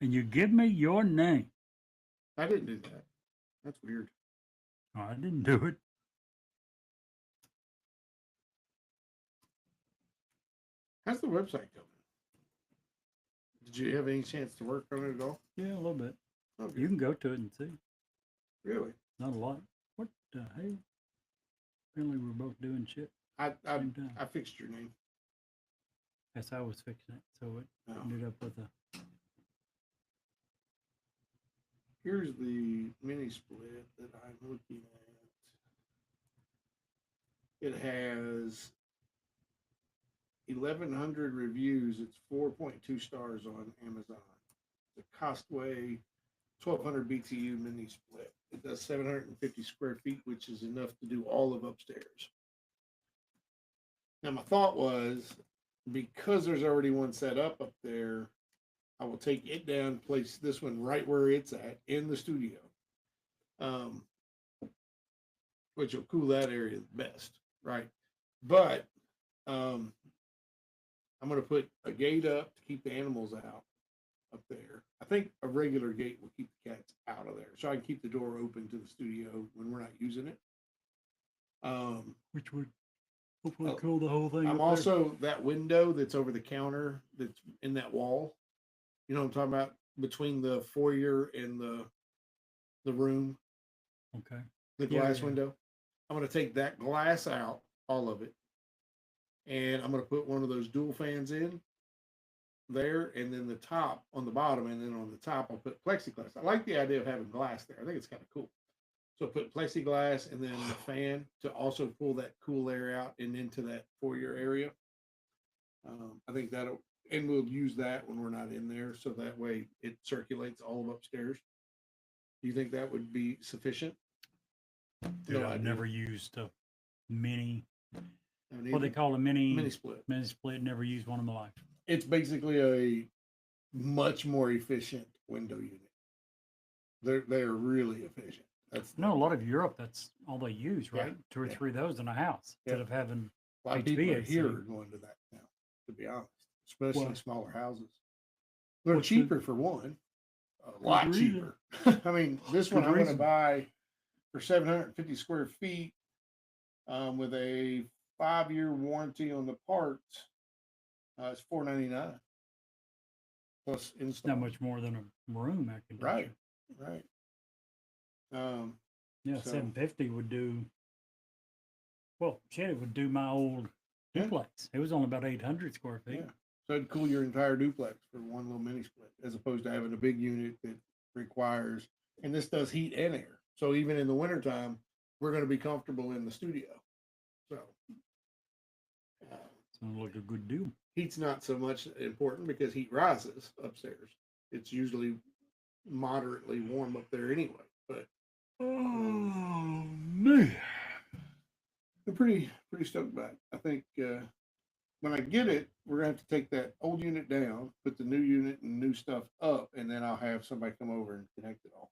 And you give me your name. I didn't do that. That's weird. Oh, I didn't do it. How's the website going? Did you have any chance to work on it at all? Yeah, a little bit. Okay. You can go to it and see. Really? Not a lot. What the hell? Apparently we're both doing shit I at the same time. I fixed your name. Yes, I was fixing it, so it Oh. ended up with a. Here's the mini split that I'm looking at. It has 1,100 reviews. It's 4.2 stars on Amazon. The Costway 1,200 BTU mini split. It does 750 square feet, which is enough to do all of upstairs. Now, my thought was because there's already one set up there, I will take it down, place this one right where it's at in the studio, which will cool that area the best, right? But I'm going to put a gate up to keep the animals out up there. I think a regular gate will keep the cats out of there, so I can keep the door open to the studio when we're not using it. Which would hopefully cool the whole thing. I'm also that window that's over the counter that's in that wall. You know what I'm talking about? Between the foyer and the room. Okay. The glass window. I'm going to take that glass out, all of it, and I'm going to put one of those dual fans in there, and then the top on the bottom, and then on the top I'll put plexiglass. I like the idea of having glass there. I think it's kind of cool. So put plexiglass and then the fan to also pull that cool air out and into that foyer area. I think that'll, and we'll use that when we're not in there, so that way it circulates all of upstairs. Do you think that would be sufficient? Dude, I've never used a mini. What they call a mini split. Mini split. Never used one in my life. It's basically a much more efficient window unit. They're really efficient. That's no, a lot of Europe. That's all they use, right? Yeah, 2 or 3 of those in a house instead of having. A lot of people here are going to that now. To be honest, especially smaller houses. They're cheaper for one. A lot cheaper. I mean, this one I'm going to buy for 750 square feet with a 5-year warranty on the parts. It's $499 plus install. Not much more than a room air conditioner. Right. Yeah, so 750 would do. Well, shit, it would do my old duplex. It was only about 800 square feet. Yeah. So it'd cool your entire duplex for one little mini split, as opposed to having a big unit that requires, and this does heat and air. So even in the wintertime, we're going to be comfortable in the studio. So sounds like a good deal. Heat's not so much important because heat rises upstairs. It's usually moderately warm up there anyway. But man, I'm pretty stoked about it. I think when I get it, we're gonna have to take that old unit down, put the new unit and new stuff up, and then I'll have somebody come over and connect it all.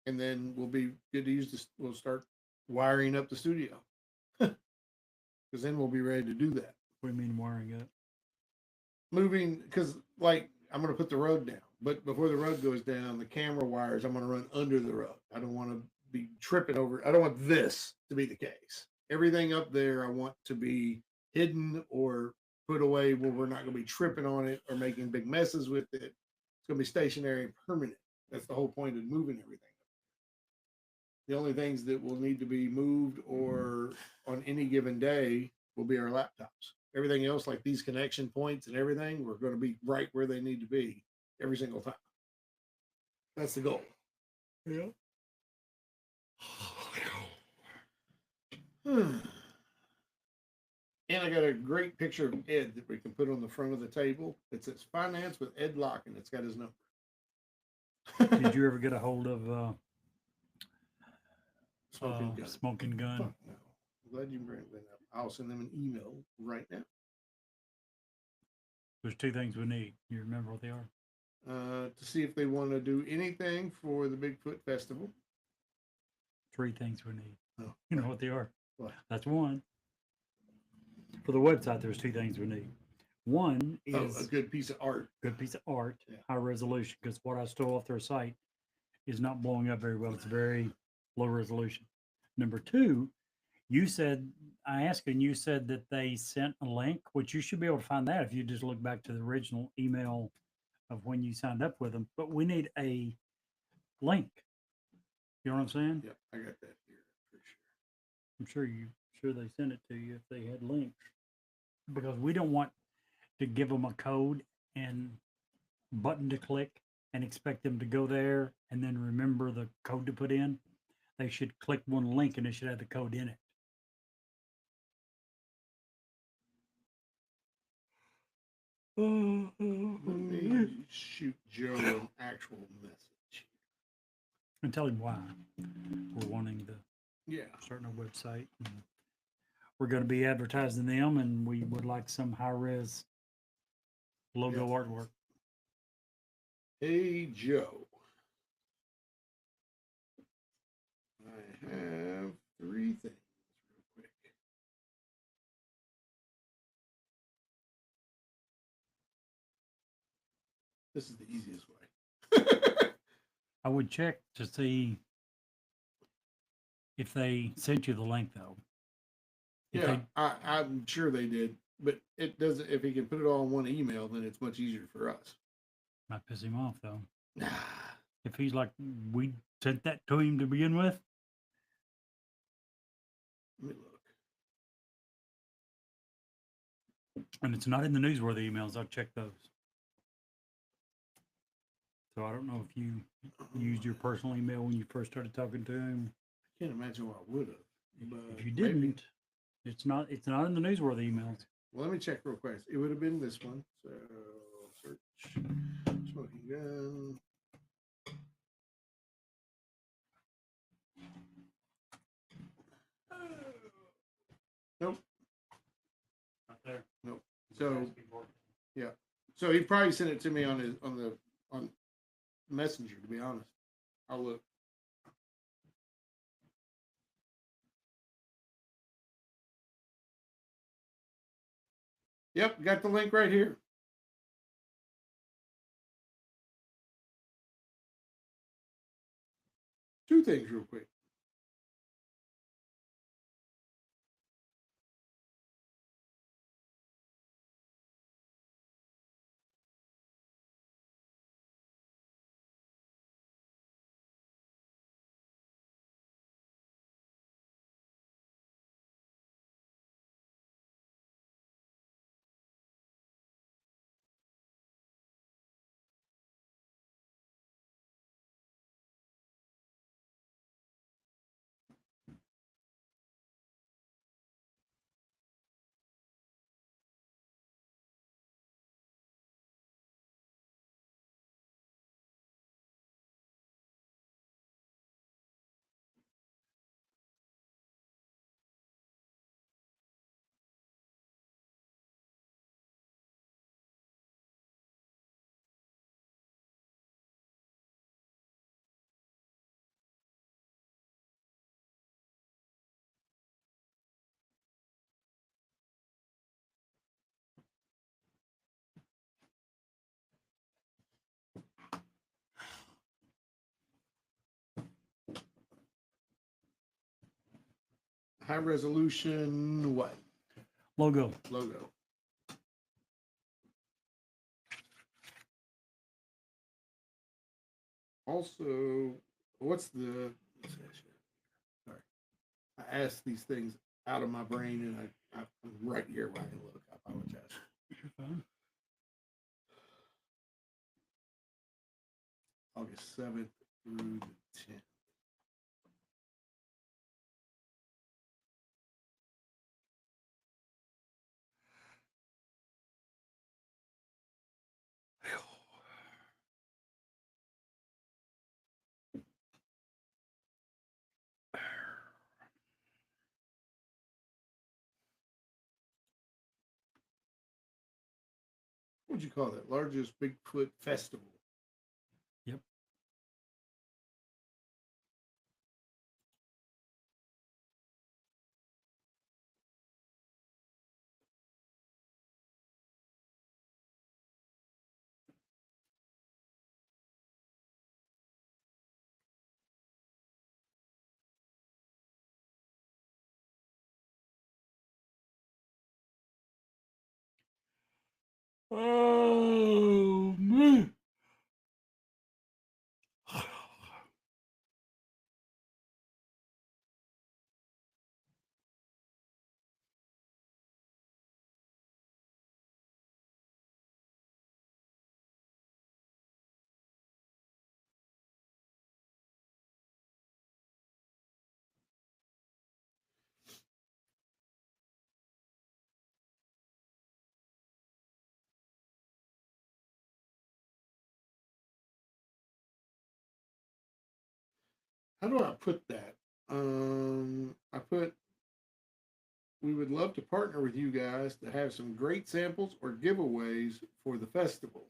And then we'll be good to use this. We'll start wiring up the studio because then we'll be ready to do that. What do you mean wiring up? Moving, because like I'm going to put the rug down, but before the rug goes down, the camera wires I'm going to run under the rug. I don't want to be tripping over. I don't want this to be the case. Everything up there I want to be hidden or put away where we're not going to be tripping on it or making big messes with it. It's going to be stationary and permanent. That's the whole point of moving everything. The only things that will need to be moved or on any given day will be our laptops. Everything else, like these connection points and everything, we're going to be right where they need to be every single time. That's the goal. Yeah. And I got a great picture of Ed that we can put on the front of the table. It says Finance with Ed Lock, and it's got his number. Did you ever get a hold of Smoking Gun? No. I'm glad you bring that up. I'll send them an email right now. There's 2 things we need. You remember what they are? To see if they want to do anything for the Bigfoot Festival. 3 things we need. Oh, you know what they are? What? That's one. For the website, there's 2 things we need. One Oh, is a good piece of art. good piece of art, Yeah. high resolution, because what I stole off their site is not blowing up very well. It's very low resolution. Number two, you said, I asked and you said that they sent a link, which you should be able to find that if you just look back to the original email of when you signed up with them. But we need a link. You know what I'm saying? Yep, I got that here for sure. I'm sure they sent it to you if they had links, because we don't want to give them a code and button to click and expect them to go there and then remember the code to put in. They should click one link and it should have the code in it. Let me shoot Joe an actual message. And tell him why we're wanting to Yeah. start a website. And we're going to be advertising them, and we would like some high res logo Yeah. artwork. Hey, Joe. I have 3 things real quick. This is the easiest way. I would check to see if they sent you the link, though. If Yeah, I'm sure they did, but it doesn't. If he can put it all in one email, then it's much easier for us. might piss him off, though. Nah. If he's like, we sent that to him to begin with. Let me look. And it's not in the newsworthy emails. I'll check those. So I don't know if you used your personal email when you first started talking to him. I can't imagine what I would have. But If you maybe- didn't, it's not in the newsworthy emails. Well, let me check real quick. It would have been this one. So search smoking gun. Nope. Not there. Nope. So yeah. So he probably sent it to me on Messenger. To be honest, I'll look. Yep, got the link right here. Two things real quick. High resolution what? Logo. Logo. Also, what's the? Sorry, I asked these things out of my brain, and I'm right here where I can look. I apologize. You're fine. August 7th through the 10th. What would you call that? Largest Bigfoot festival. Yep. Oh man. How do I put that? I put, we would love to partner with you guys to have some great samples or giveaways for the festival.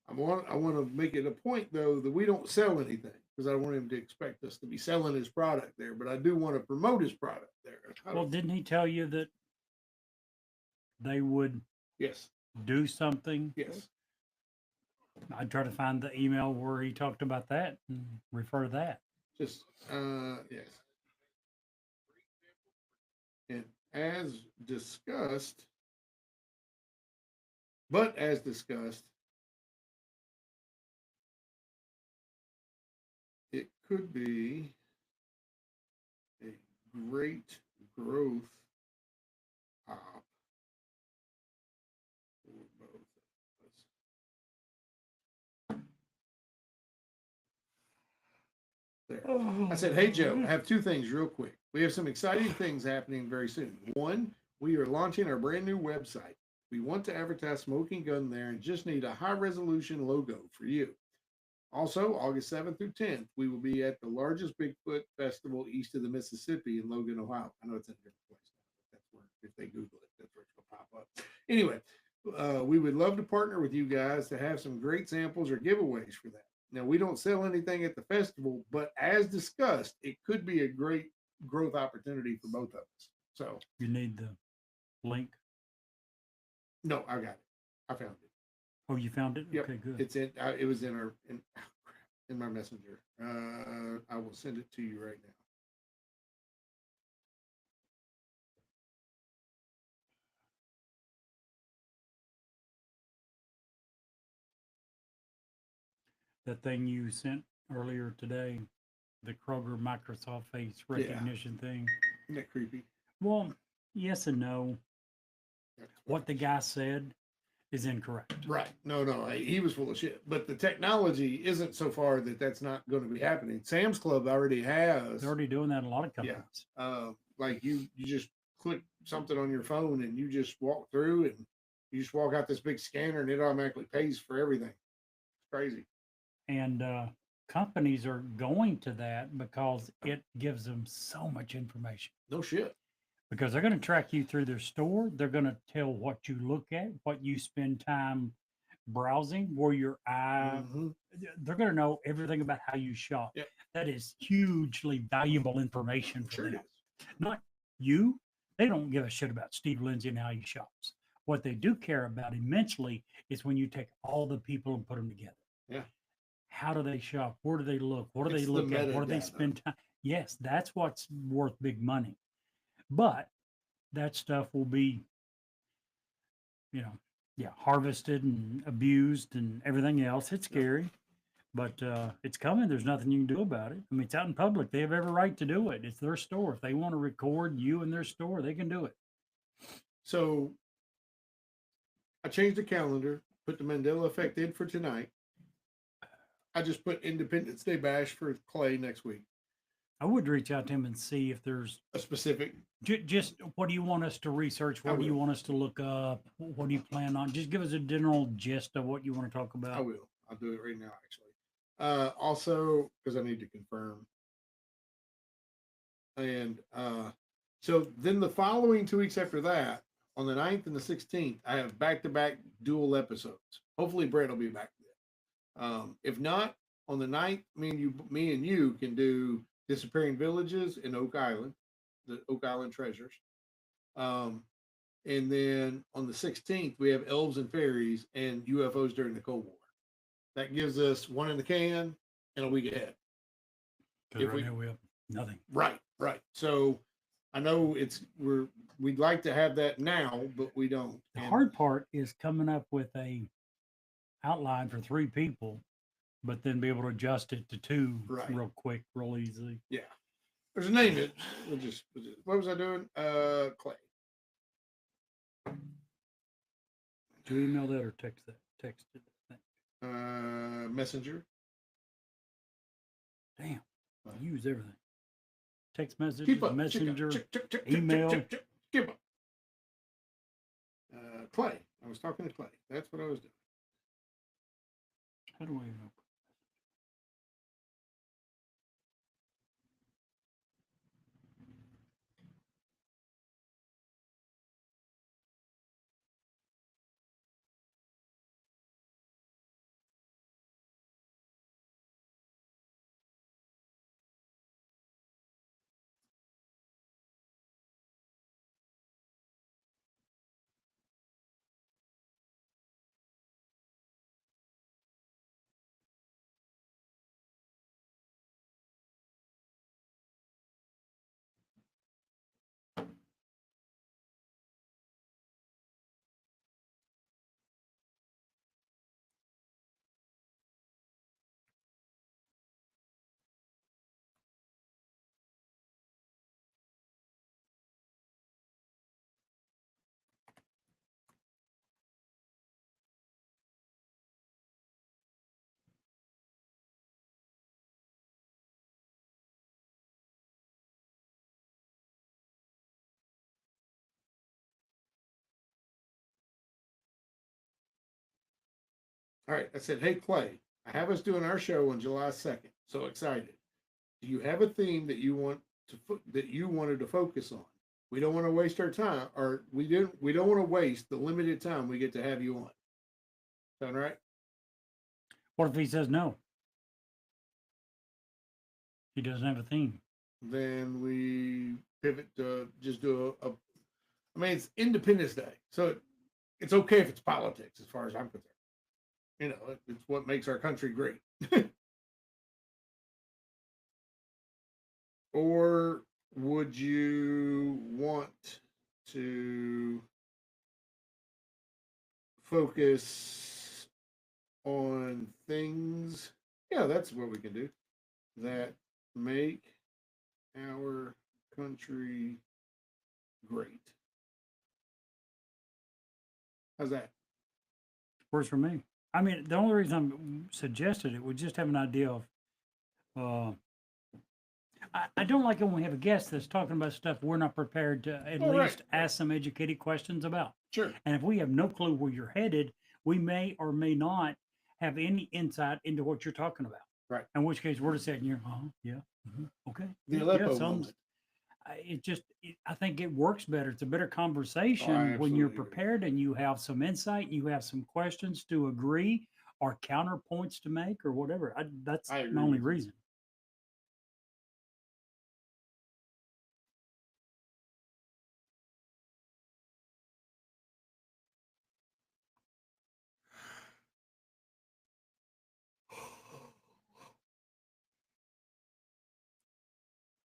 I want to make it a point though that we don't sell anything because I don't want him to expect us to be selling his product there, but I do want to promote his product there. Well, didn't he tell you that they would Yes, do something? yes. I'd try to find the email where he talked about that and refer to that. Just yes. And as discussed, but as discussed, it could be a great growth op for both of us. There. I said, hey, Joe, I have two things real quick. We have some exciting things happening very soon. One, we are launching our brand new website. We want to advertise Smoking Gun there and just need a high resolution logo for you. Also, August 7th through 10th, we will be at the largest Bigfoot festival east of the Mississippi in Logan, Ohio. I know it's in a different place now, but that's where, if they Google it, that's where it's going to pop up. Anyway, we would love to partner with you guys to have some great samples or giveaways for that. Now, we don't sell anything at the festival, but as discussed, it could be a great growth opportunity for both of us. So, You need the link. no, I got it. I found it. Oh, you found it? Yep. Okay, good. It's in. It was in our in my messenger. I will send it to you right now. That thing you sent earlier today, the Kroger Microsoft face recognition thing. Isn't that creepy? Well, yes and no. That's What the guy said is incorrect. Right. No, no, he was full of shit. But the technology isn't so far that that's not going to be happening. Sam's Club already has. They're already doing that in a lot of Yeah. companies. Like you just click something on your phone and you just walk through and you just walk out this big scanner and it automatically pays for everything. It's crazy. And companies are going to that because it gives them so much information. No shit. Because they're going to track you through their store. They're going to tell what you look at, what you spend time browsing, where your eye. Mhm. They're going to know everything about how you shop. Yep. That is hugely valuable information for Sure it them. is. Not you. They don't give a shit about Steve Lindsay and how he shops. What they do care about immensely is when you take all the people and put them together. Yeah. How do they shop? Where do they look? What do It's they the look at? What do they metadata. spend time? Yes, that's what's worth big money. But that stuff will be, harvested and abused and everything else. It's scary, but it's coming. There's nothing you can do about it. I mean, it's out in public. They have every right to do it. It's their store. If they want to record you in their store, they can do it. So I changed the calendar, put the Mandela effect in for tonight. I just put Independence Day Bash for Clay next week. I would reach out to him and see if there's A specific. just what do you want us to research? What do you will. want us to look up? What do you plan on? Just give us a general gist of what you want to talk about. I will. I'll do it right now, actually. Also, because I need to confirm. And so then the following 2 weeks after that, on the 9th and the 16th, I have back-to-back dual episodes. Hopefully Brett will be back then. If not, on the 9th, me and you can do Disappearing Villages in Oak Island, the Oak Island Treasures. And then on the 16th, we have Elves and Fairies and UFOs during the Cold War. That gives us one in the can and a week ahead. 'Cause if right we- now we have nothing. Right. So I know we'd like to have that now, but we don't. The And hard part is coming up with a outline for 3 people, but then be able to adjust it to 2 Right. real quick, real easy. yeah, there's a name. What was I doing? Clay. Do you email that or text that? Text it. Messenger. Damn. I use everything. Text messages, Keep up. messenger, Check, email. Keep up. Clay. I was talking to Clay. That's what I was doing. How do I even? All right. I said, hey, Clay, I have us doing our show on July 2nd. So excited. Do you have a theme that you wanted to focus on? We don't want to waste our time, or we don't want to waste the limited time we get to have you on. Sound right? What if he says no? He doesn't have a theme. Then we pivot to just do I mean, it's Independence Day, so it's okay if it's politics, as far as I'm concerned. You know, it's what makes our country great. Or would you want to focus on things? Yeah, that's what we can do. That make our country great. How's that? Works for me. I mean, the only reason I'm suggested it would just have an idea of. I don't like it when we have a guest that's talking about stuff we're not prepared to at Oh, right, least ask some educated questions about. Sure. And if we have no clue where you're headed, we may or may not have any insight into what you're talking about. Right. In which case, we're just saying, yeah, okay. The yeah, Aleppo sounds- moment. I think it works better. It's a better conversation when you're absolutely agree. prepared and you have some insight, and you have some questions to agree or counterpoints to make or whatever. That's I the agree only with you. reason.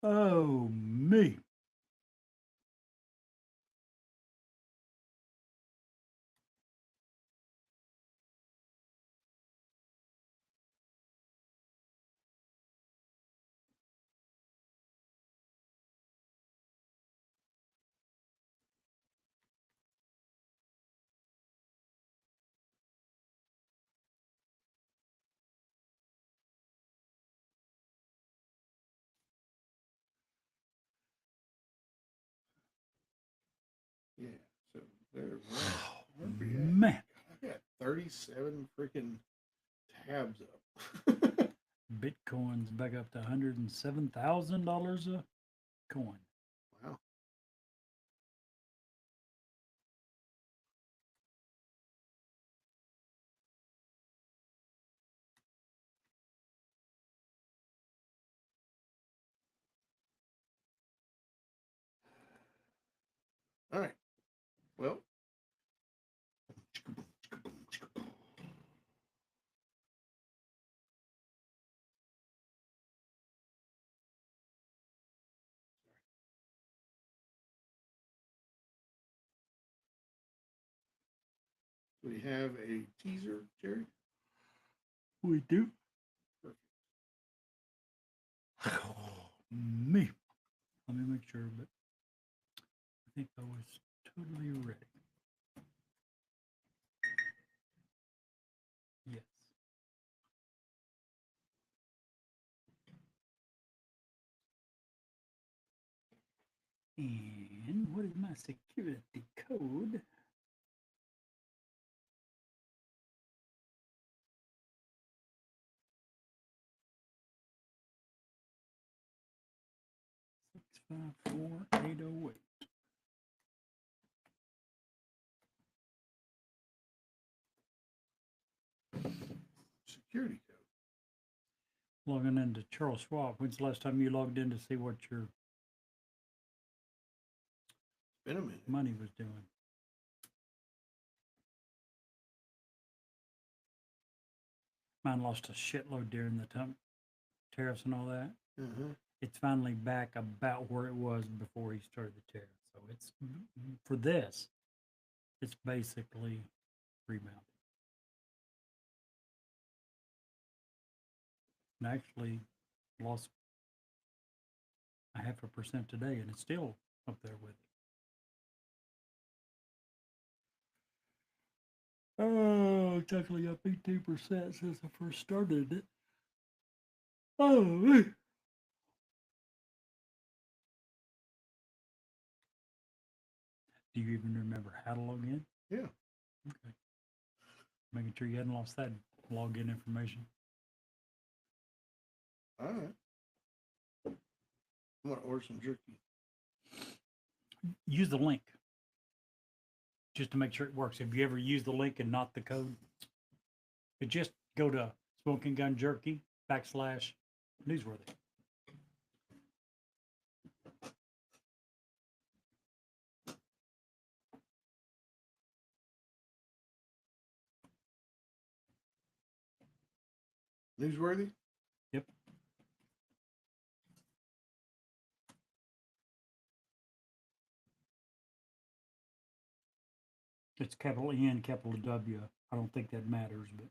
Oh, me. Yeah. So there where we at? Man, I got 37 freaking tabs up. Bitcoin's back up to $107,000 a coin. Wow. All right. Well, We have a teaser, Jerry. We do. Perfect. Me. Let me make sure, but I think I was totally ready. Yes. And what is my security code? Six five four 808. Security code. Logging into Charles Schwab. When's the last time you logged in to see what your Been a minute. money was doing? Mine lost a shitload during the tariffs and all that. Uh-huh. It's finally back about where it was before he started the tariff. So it's for this, it's basically rebounded. And actually lost a 0.5% today, and it's still up there with it. Oh, it's actually up 18% since I first started it. Oh, do you even remember how to log in? Yeah. Okay. Making sure you hadn't lost that login information. All right. I'm gonna order some jerky. Use the link just to make sure it works. Have you ever used the link and not the code? But just go to Smoking Gun Jerky /newsworthy. Newsworthy? Yep. It's capital N, capital W. I don't think that matters, but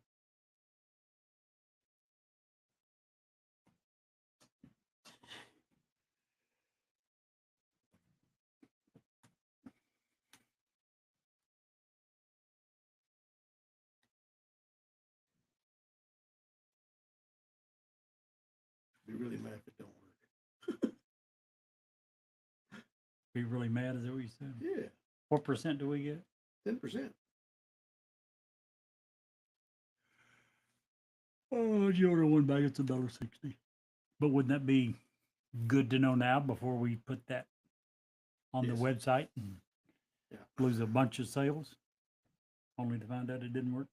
Be really mad if it don't work. be really mad. Is that what you said? Yeah. What percent do we get? 10%. Oh, if you order one bag, it's $1.60. But wouldn't that be good to know now before we put that on Yes. the website and Yeah. lose a bunch of sales only to find out it didn't work?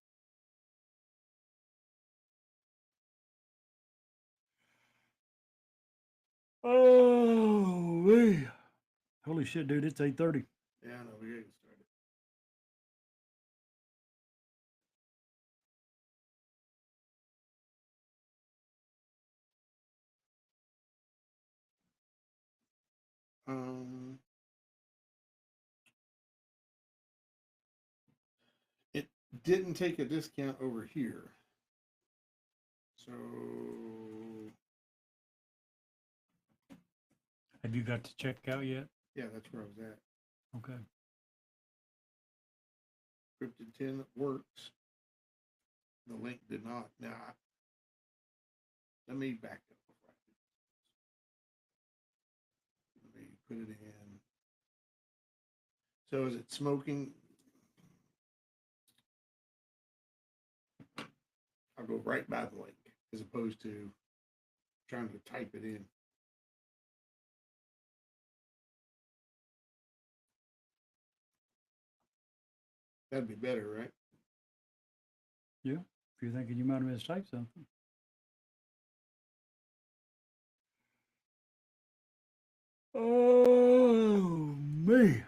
Oh, man. Holy shit, dude, it's 8:30. Yeah, I know. We're getting started. It didn't take a discount over here. So Have you got to check out yet? yeah, that's where I was at. Okay. Cryptid 10 works. The link did not. Now, let me back up before I do this. Let me put it in. So is it smoking? I'll go right by the link as opposed to trying to type it in. That'd be better, right? Yeah. If you're thinking you might have mistyped something. Oh, man.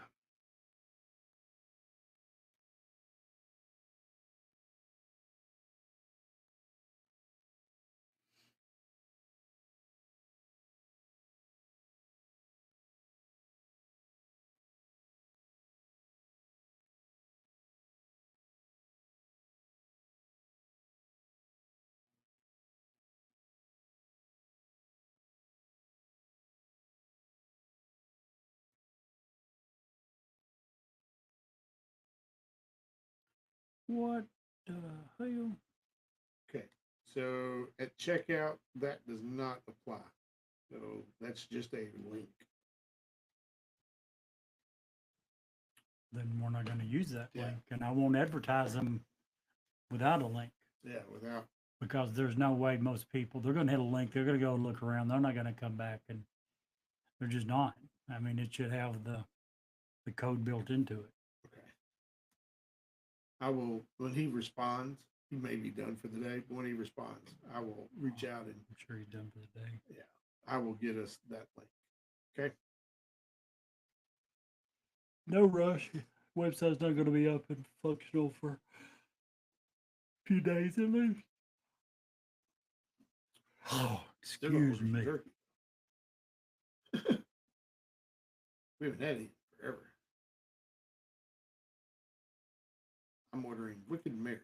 What the hell? Okay. So at checkout, that does not apply. So that's just a link. Then we're not going to use that Yeah. link, and I won't advertise them without a link Yeah, without, because there's no way most people they're going to hit a link. They're going to go look around. They're not going to come back, and they're just not. I mean, it should have the code built into it. okay. I will, when he responds, he may be done for the day, but when he responds, I will reach out and I'm sure he's done for the day. I will get us that link. Okay. No rush. Website's not going to be up and functional for a few days at least. Oh, Still gonna excuse order me. jerky. We haven't had it in forever. I'm ordering Wicked Mary.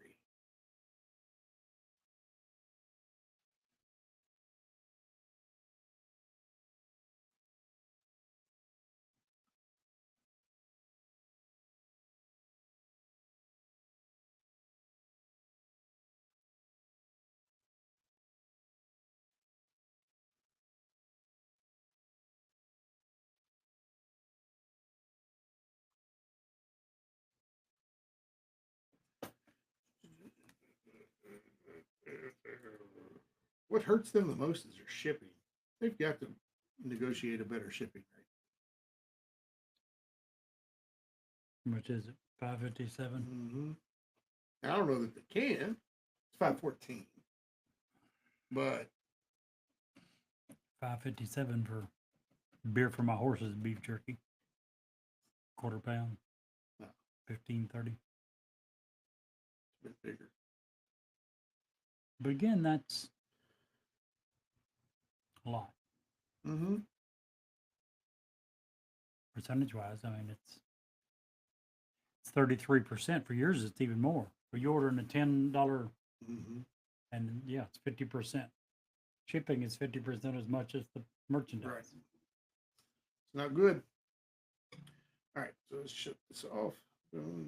What hurts them the most is their shipping. They've got to negotiate a better shipping rate. How much is it? $5.57. Mm-hmm. I don't know that they can. It's $5.14, but $5.57 for beer for my horses, beef jerky, quarter pound, No. $15.30. it's a bit bigger. But again, that's a lot Mm-hmm. percentage wise. I mean, it's 33%. For yours, it's even more. For you ordering a $10, Mm-hmm. and yeah, it's 50%. Shipping is 50% as much as the merchandise. Right. It's not good. All right, so let's shut this off. Boom.